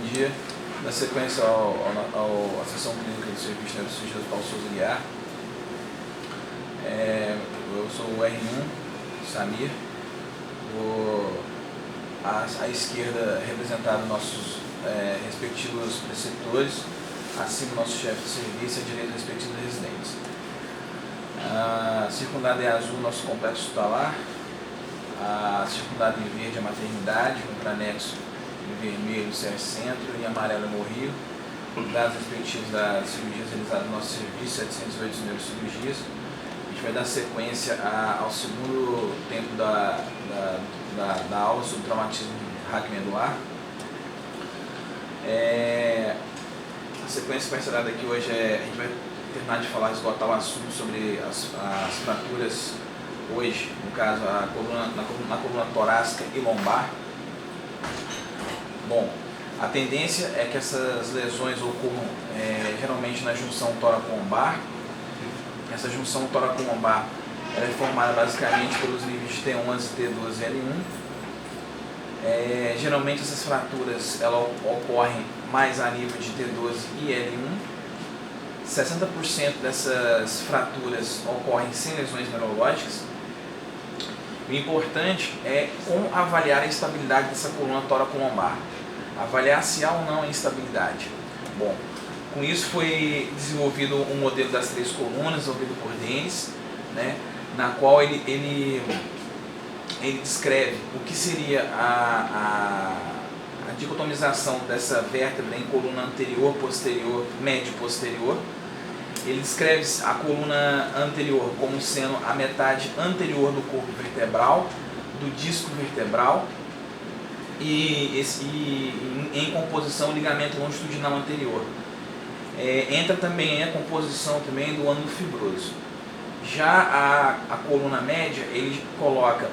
dia. Na sequência à sessão clínica do serviço neurocirurgia do Paulo Souza Guiar. Eu sou o R1, Samir. À esquerda representado nossos respectivos preceptores, acima nosso chefe de serviço e à direita respectivos residentes. Circundado em azul nosso complexo hospitalar, circundado em verde a maternidade, com anexo em vermelho o CS Centro e em amarelo o Morrio, dados respectivos das cirurgias realizadas no nosso serviço, 708 neurocirurgias. A gente vai dar sequência ao segundo tempo da aula sobre traumatismo raquimedular. A sequência que vai ser dada aqui hoje a gente vai terminar de esgotar o assunto sobre as fraturas hoje, no caso na coluna torácica e lombar. Bom, a tendência é que essas lesões ocorram geralmente na junção tóraco-lombar. Essa junção tóraco-lombar ela é formada basicamente pelos níveis de T11, T12 e L1. Geralmente essas fraturas elas ocorrem mais a nível de T12 e L1. 60% dessas fraturas ocorrem sem lesões neurológicas. O importante é como avaliar a estabilidade dessa coluna tóraco-lombar. Avaliar se há ou não a instabilidade. Bom, com isso foi desenvolvido um modelo das 3 colunas, desenvolvido por Dennis, né, na qual ele descreve o que seria a dicotomização dessa vértebra em coluna anterior, posterior, médio e posterior. Ele descreve a coluna anterior como sendo a metade anterior do corpo vertebral, do disco vertebral, e em composição o ligamento longitudinal anterior. Entra também a composição também do ângulo fibroso. Já a coluna média, ele coloca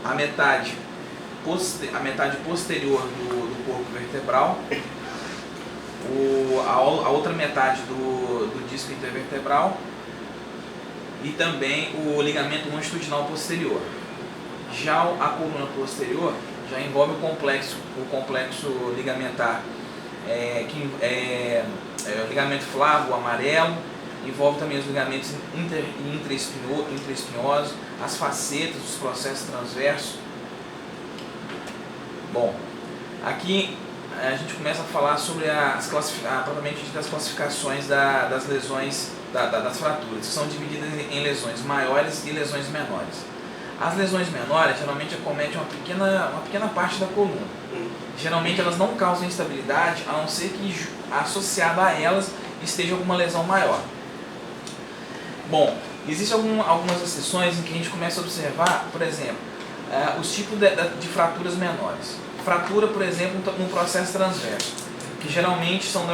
a metade posterior do corpo vertebral, a outra metade do disco intervertebral e também o ligamento longitudinal posterior. Já a coluna posterior já envolve o complexo ligamentar, o ligamento flavo, amarelo, envolve também os ligamentos intraespinhosos, as facetas, os processos transversos. Bom, aqui a gente começa a falar sobre propriamente das classificações das lesões, das fraturas, que são divididas em lesões maiores e lesões menores. As lesões menores geralmente acometem uma pequena parte da coluna. Geralmente elas não causam instabilidade, a não ser que associada a elas esteja alguma lesão maior. Bom, existem algumas exceções em que a gente começa a observar, por exemplo, os tipos de fraturas menores. Fratura, por exemplo, no processo transverso, que geralmente são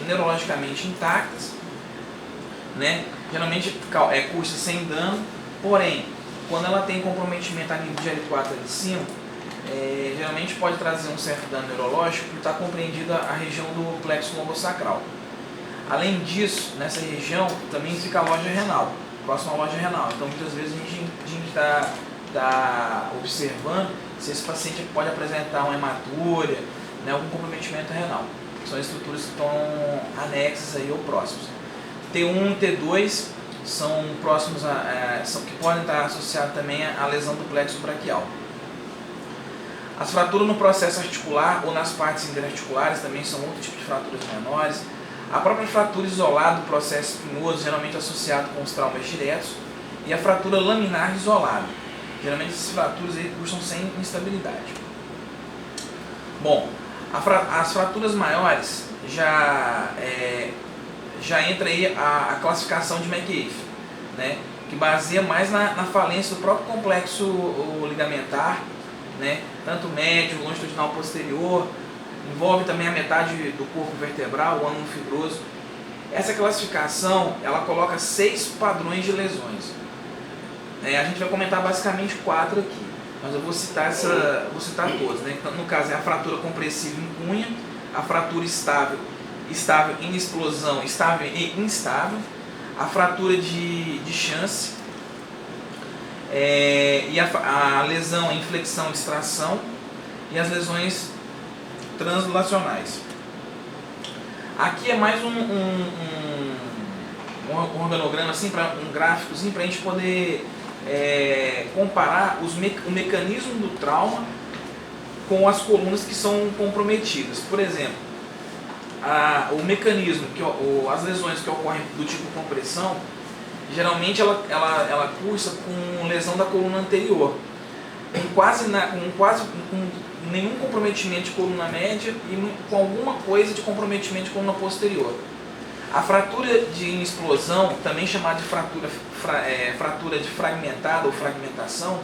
neurologicamente intactas, né? Geralmente cursa sem dano, porém, quando ela tem comprometimento a nível de L4 ali de cima, geralmente pode trazer um certo dano neurológico por estar compreendida a região do plexo lombosacral. Além disso, nessa região também fica a loja renal, próxima à loja renal. Então, muitas vezes a gente está observando se esse paciente pode apresentar uma hematúria, né, algum comprometimento renal. São estruturas que estão anexas aí ou próximos. T1 e T2 são próximos que podem estar associados também à lesão do plexo braquial. As fraturas no processo articular ou nas partes interarticulares também são outro tipo de fraturas menores. A própria fratura isolada do processo espinhoso, geralmente associado com os traumas diretos, e a fratura laminar isolada. Geralmente essas fraturas aí cursam sem instabilidade. Bom, as fraturas maiores já entra aí a classificação de McAfee, né, que baseia mais na falência do próprio complexo ligamentar, né, tanto médio, longitudinal posterior, envolve também a metade do corpo vertebral, o ângulo fibroso. Essa classificação ela coloca 6 padrões de lesões. A gente vai comentar basicamente 4 aqui, mas eu vou citar todas, né? Então, no caso é a fratura compressiva em cunha, a fratura estável em explosão, estável e instável, a fratura de chance, e a lesão em flexão e extração, e as lesões translacionais. Aqui é mais um organograma, assim, um gráficozinho para a gente poder comparar o mecanismo do trauma com as colunas que são comprometidas. Por exemplo, o mecanismo, as lesões que ocorrem do tipo compressão, geralmente ela cursa com lesão da coluna anterior, com nenhum comprometimento de coluna média e com alguma coisa de comprometimento de coluna posterior. A fratura de explosão, também chamada de fratura de fragmentada ou fragmentação,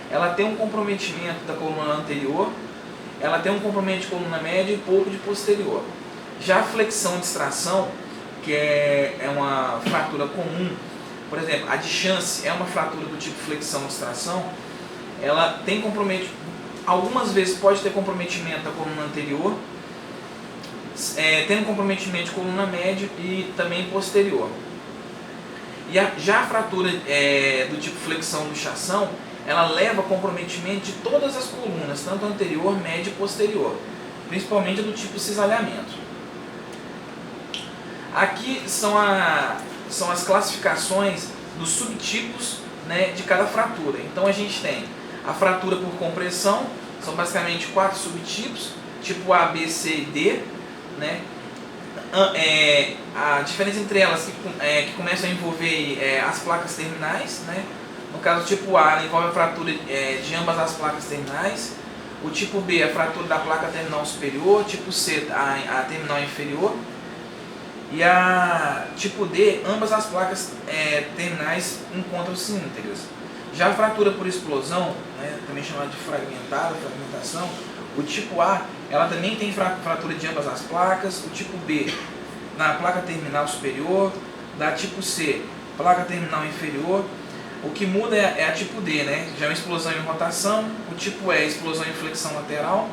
ela tem um comprometimento da coluna anterior, ela tem um comprometimento de coluna média e pouco de posterior. Já a flexão de extração, que é uma fratura comum, por exemplo, a de chance é uma fratura do tipo flexão de extração, ela tem comprometimento, algumas vezes pode ter comprometimento da coluna anterior, tendo comprometimento de coluna média e também posterior. E já a fratura do tipo flexão luxação, ela leva a comprometimento de todas as colunas, tanto anterior, média e posterior, principalmente do tipo cisalhamento. Aqui são as classificações dos subtipos, né, de cada fratura. Então a gente tem a fratura por compressão, são basicamente 4 subtipos, tipo A, B, C e D, né? A diferença entre elas que começam a envolver as placas terminais, né? No caso, tipo A envolve a fratura de ambas as placas terminais, o tipo B a fratura da placa terminal superior, tipo C a terminal inferior, e a tipo D ambas as placas terminais encontram-se íntegras. Já a fratura por explosão, né, também chamada de fragmentação, o tipo A ela também tem fratura de ambas as placas, o tipo B na placa terminal superior, da tipo C, placa terminal inferior. O que muda é a tipo D, né? Já é uma explosão em rotação, o tipo E, explosão em flexão lateral.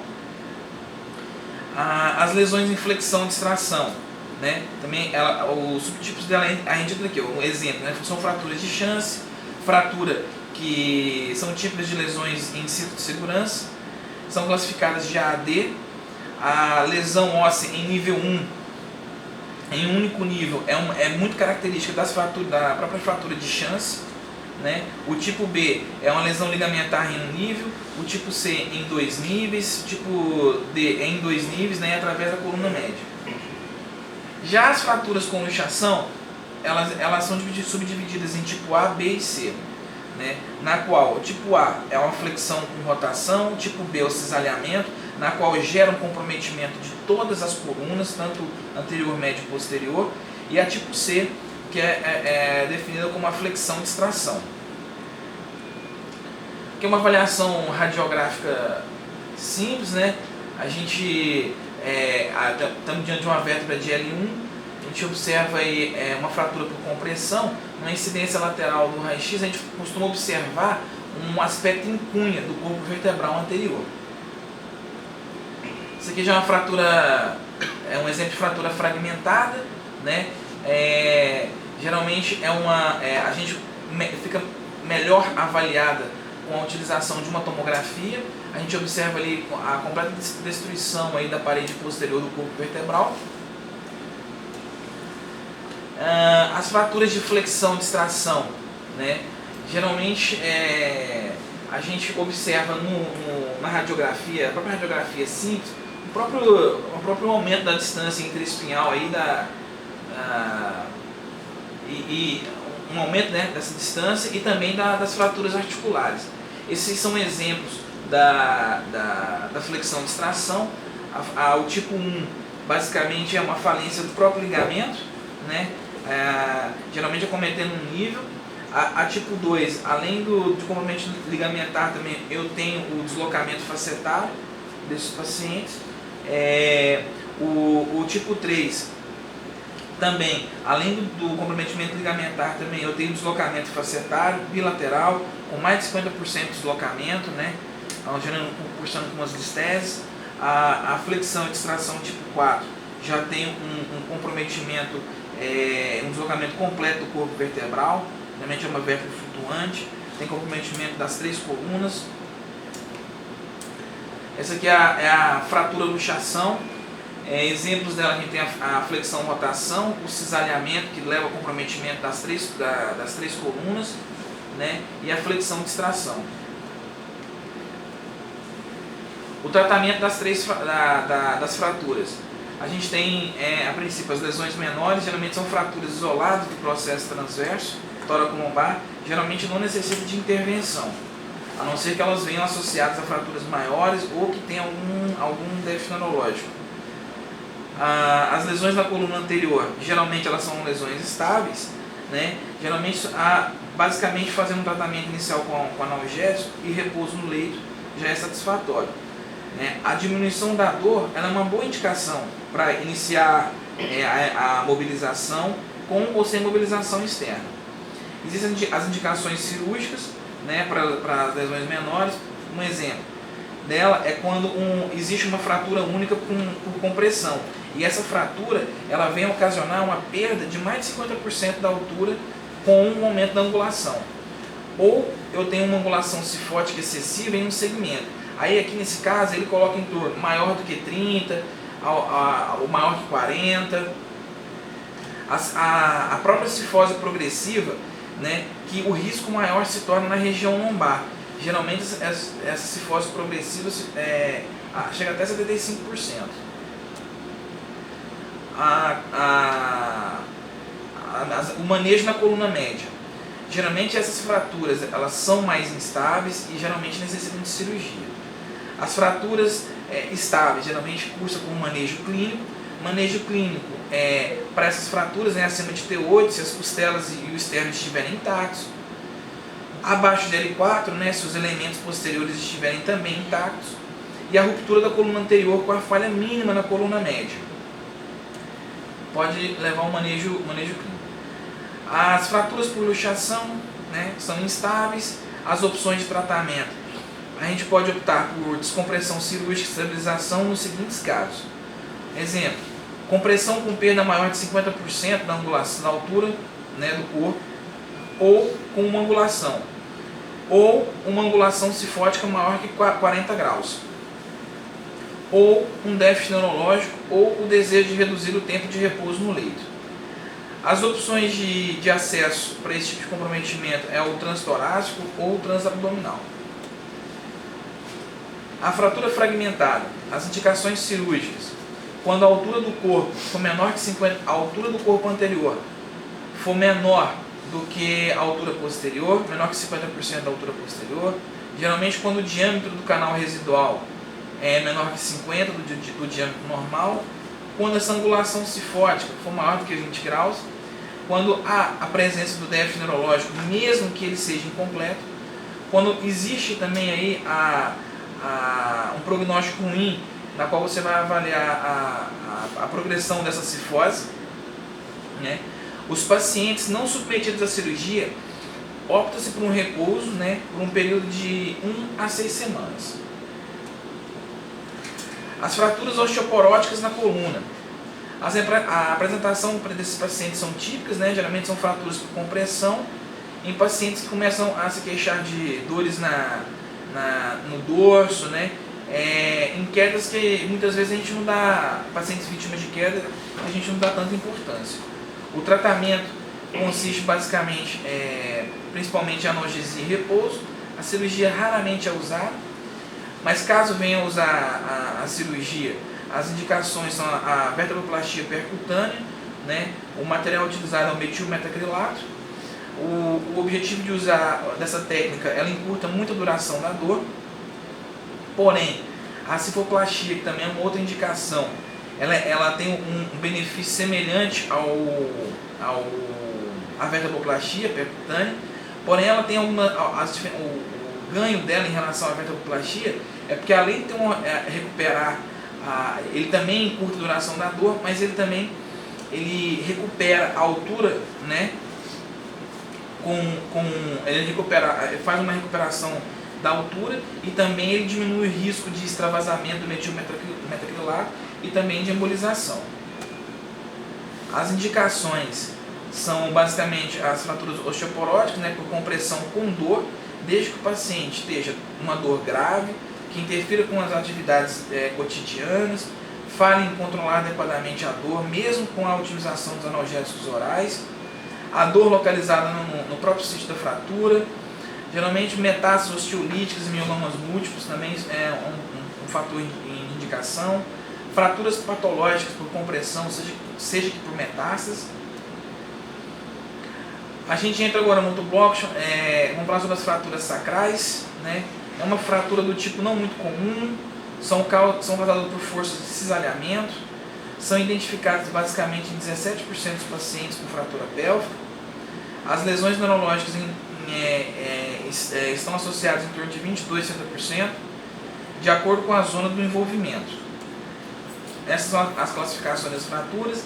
As lesões em flexão de extração, né? Também os subtipos dela a gente aqui, um exemplo, né? São fraturas de chance, fratura que são tipos de lesões em cinto de segurança, são classificadas de A a D. A lesão óssea em nível 1, em um único nível, é muito característica da própria fratura de chance, né? O tipo B é uma lesão ligamentar em um nível, o tipo C em 2 níveis, o tipo D é em 2 níveis, né? Através da coluna média. Já as fraturas com luxação, elas são subdivididas em tipo A, B e C, né? Na qual o tipo A é uma flexão com rotação, o tipo B é o cisalhamento, na qual gera um comprometimento de todas as colunas, tanto anterior, médio e posterior, e a tipo C, que é definida como a flexão de extração. Que é uma avaliação radiográfica simples, né? A gente estamos diante de uma vértebra de L1, a gente observa aí uma fratura por compressão, uma incidência lateral do raio-x, a gente costuma observar um aspecto em cunha do corpo vertebral anterior. Isso aqui já é uma fratura, um exemplo de fratura fragmentada, né? Geralmente a gente fica melhor avaliada com a utilização de uma tomografia. A gente observa ali a completa destruição aí da parede posterior do corpo vertebral. As fraturas de flexão de extração, né? Geralmente a gente observa na radiografia, a própria radiografia simples, o próprio aumento da distância interespinhal aí e um aumento, né, dessa distância e também das fraturas articulares. Esses são exemplos da flexão de extração. O tipo 1 basicamente é uma falência do próprio ligamento, né? Geralmente acometendo um nível. A tipo 2, além do comprometimento ligamentar, também eu tenho o deslocamento facetário desses pacientes. O tipo 3 também, além do comprometimento ligamentar, também eu tenho deslocamento facetário bilateral com mais de 50% de deslocamento, né? Cursando com umas listeses. A flexão de extração tipo 4 já tem um comprometimento, um deslocamento completo do corpo vertebral, realmente é uma vértebra flutuante, tem comprometimento das 3 colunas. Essa aqui é a fratura luxação. Exemplos dela, a gente tem a flexão-rotação, o cisalhamento, que leva ao comprometimento das três colunas, né? E a flexão-distração. O tratamento das fraturas. A gente tem, a princípio, as lesões menores, geralmente são fraturas isoladas do processo transverso, tóraco-lombar, geralmente não necessitam de intervenção, a não ser que elas venham associadas a fraturas maiores ou que tenham algum déficit neurológico. As lesões da coluna anterior, geralmente elas são lesões estáveis, né? Geralmente, basicamente fazendo um tratamento inicial com analgésico e repouso no leito já é satisfatório. A diminuição da dor ela é uma boa indicação para iniciar a mobilização com ou sem mobilização externa. Existem as indicações cirúrgicas, né, para as lesões menores. Um exemplo dela é quando existe uma fratura única por compressão. E essa fratura ela vem ocasionar uma perda de mais de 50% da altura com um aumento da angulação. Ou eu tenho uma angulação cifótica excessiva em um segmento. Aí aqui nesse caso ele coloca em torno maior do que 30, ou maior que 40. A própria cifose progressiva, né, que o risco maior se torna na região lombar. Geralmente essa cifose progressiva chega até 75%. O manejo na coluna média. Geralmente essas fraturas elas são mais instáveis e geralmente necessitam de cirurgia. As fraturas estáveis geralmente cursam com manejo clínico. Manejo clínico para essas fraturas acima de T8, se as costelas e o externo estiverem intactos. Abaixo de L4, né, se os elementos posteriores estiverem também intactos. E a ruptura da coluna anterior com a falha mínima na coluna média. Pode levar ao manejo clínico. As fraturas por luxação, né, são instáveis. As opções de tratamento. A gente pode optar por descompressão cirúrgica e estabilização nos seguintes casos. Exemplo, compressão com perda maior de 50% da angulação, da altura, né, do corpo, ou com uma angulação. Ou uma angulação cifótica maior que 40 graus. Ou um déficit neurológico, ou o desejo de reduzir o tempo de repouso no leito. As opções de acesso para esse tipo de comprometimento é o transtorácico ou o transabdominal. A fratura fragmentada, as indicações cirúrgicas, quando a altura do corpo for menor que 50, a altura do corpo anterior for menor do que a altura posterior, menor que 50% da altura posterior, geralmente quando o diâmetro do canal residual é menor que 50% do diâmetro normal, quando essa angulação cifótica for maior do que 20 graus, quando há a presença do déficit neurológico, mesmo que ele seja incompleto, quando existe também aí um prognóstico ruim, na qual você vai avaliar a progressão dessa cifose, né? Os pacientes não submetidos à cirurgia optam-se por um repouso, né, por um período de 1 a 6 semanas. As fraturas osteoporóticas na coluna. A apresentação desses pacientes são típicas, né? Geralmente são fraturas por compressão em pacientes que começam a se queixar de dores no dorso, né? Em quedas que muitas vezes a gente não dá, pacientes vítimas de queda, a gente não dá tanta importância. O tratamento consiste basicamente, principalmente em analgesia e repouso. A cirurgia raramente é usada, mas caso venha a usar a cirurgia, as indicações são a vertebroplastia percutânea, né? O material utilizado é o metilmetacrilato. O objetivo de usar dessa técnica, ela encurta muito a duração da dor, porém, a cifoplastia, que também é uma outra indicação, ela tem um benefício semelhante à vertebroplastia percutânea, porém ela tem o ganho dela em relação à vertebroplastia é porque além de recuperar, ele também encurta a duração da dor, mas ele recupera a altura, né? Ele faz uma recuperação da altura e também ele diminui o risco de extravasamento do metilmetacrilato e também de embolização. As indicações são basicamente as fraturas osteoporóticas, né, por compressão com dor, desde que o paciente esteja uma dor grave, que interfira com as atividades cotidianas, falha em controlar adequadamente a dor, mesmo com a utilização dos analgésicos orais, a dor localizada no próprio sítio da fratura, geralmente metástases osteolíticas e miomas múltiplos também é um fator de indicação, fraturas patológicas por compressão, seja que por metástases. A gente entra agora no outro bloco, vamos falar sobre as fraturas sacrais, né? É uma fratura do tipo não muito comum, são causadas por forças de cisalhamento, são identificadas basicamente em 17% dos pacientes com fratura pélvica. As lesões neurológicas estão associadas em torno de 22% a 30%, de acordo com a zona do envolvimento. Essas são as classificações das fraturas.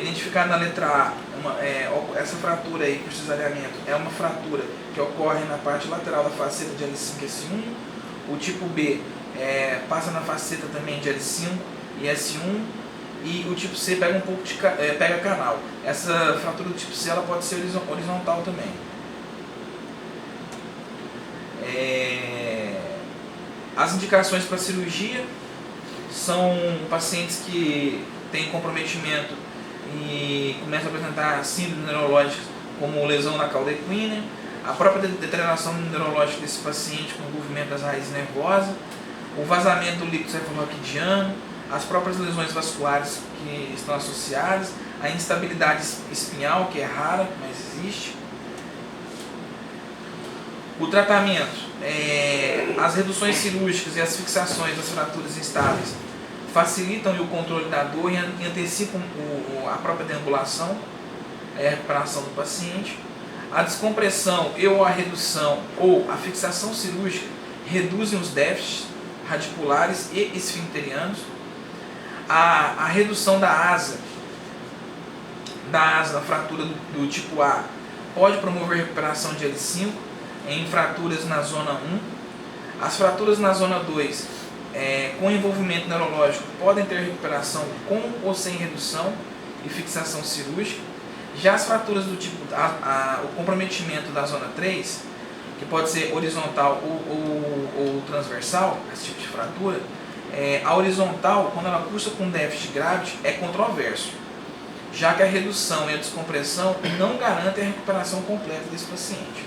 Identificado na letra A, essa fratura aí por cisalhamento é uma fratura que ocorre na parte lateral da faceta de L5 e S1. O tipo B passa na faceta também de L5 e S1. E o tipo C pega um pouco pega canal. Essa fratura do tipo C ela pode ser horizontal também. As indicações para cirurgia são pacientes que têm comprometimento e começam a apresentar síndromes neurológicas como lesão na cauda equina, a própria deterioração neurológica desse paciente com o envolvimento das raízes nervosas, o vazamento do líquido cefalorraquidiano, as próprias lesões vasculares que estão associadas, a instabilidade espinhal, que é rara, mas existe. O tratamento, as reduções cirúrgicas e as fixações das fraturas instáveis facilitam o controle da dor e antecipam a própria deambulação, a recuperação do paciente. A descompressão ou a redução ou a fixação cirúrgica reduzem os déficits radiculares e esfincterianos. A redução da asa da fratura do tipo A pode promover recuperação de L5 em fraturas na zona 1. As fraturas na zona 2, com envolvimento neurológico, podem ter recuperação com ou sem redução e fixação cirúrgica. Já as fraturas do tipo o comprometimento da zona 3, que pode ser horizontal ou transversal, esse tipo de fratura, a horizontal, quando ela cursa com déficit grave, é controverso, já que a redução e a descompressão não garantem a recuperação completa desse paciente.